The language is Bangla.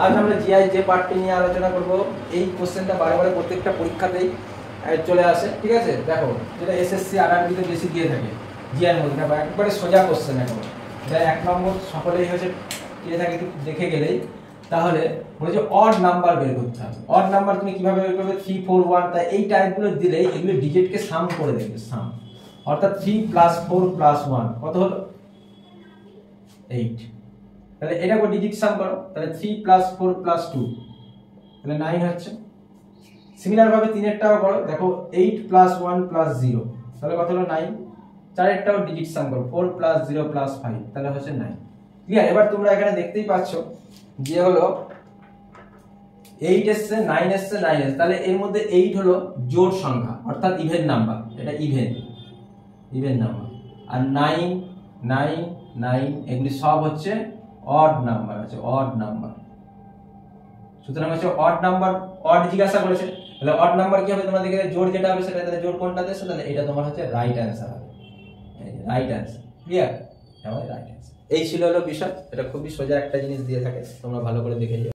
আজ আমরা জিআই যে পার্টটি নিয়ে আলোচনা করব, এই কোশ্চেনটা বারে বারে প্রত্যেকটা পরীক্ষাতেই চলে আসে, ঠিক আছে। দেখো, যেটা এসএসসি আরআরবিতে বেশি দিয়ে থাকে জিআইয়ের মধ্যে, দেখো একবারে সোজা কোশ্চেন। এখন এটা 1 নম্বর সকলেই হচ্ছে দিয়ে থাকে, দেখে গেলেই তাহলে বলেছে অড নাম্বার বের করতে হবে। অড নাম্বার তুমি কিভাবে বের করবে? 3 4 1, তাই এই টাইপগুলো দিলেই এগুলো ডিজিটকে সাম করে দেবে, সাম। অর্থাৎ 3 + 4 + 1 কত হলো? 8। তাহলে এটা কো ডিজিট সাম করো, তাহলে 3 + 4 + 2 তাহলে 9 হচ্ছে। সিমিলার ভাবে 3 এরটাও করো, দেখো 8 + 1 + 0 তাহলে কত হলো? 9। 4 এরটাও ডিজিট সাম করো, 4 + 0 + 5 তাহলে হচ্ছে 9। ক্লিয়ার? এবার তোমরা এখানে দেখতেই পাচ্ছ যে হলো 8 এসছে, 9 এসছে, 9 এসছে, তাহলে এর মধ্যে 8 হলো জোড় সংখ্যা অর্থাৎ ইভেন নাম্বার, এটা ইভেন নাম্বার। আর 9 9 9 এগুলি সব হচ্ছে অড নাম্বার, আছে অড নাম্বার। সুতরাং হচ্ছে অড নাম্বার, অড জিজ্ঞাসা করেছে, তাহলে অড নাম্বার কি হবে? তোমরা দেখে জোড় যেটা হবে সেটা, তাহলে জোড় কোনটা দেছে, তাহলে এটা তোমার হচ্ছে রাইট অ্যানসার হবে, রাইট অ্যানসার। ক্লিয়ার? এটা হবে রাইট অ্যানসার। এই ছিল হলো বিষয়। এটা খুবই সোজা একটা জিনিস দিয়ে থাকে, তোমরা ভালো করে দেখে নিও।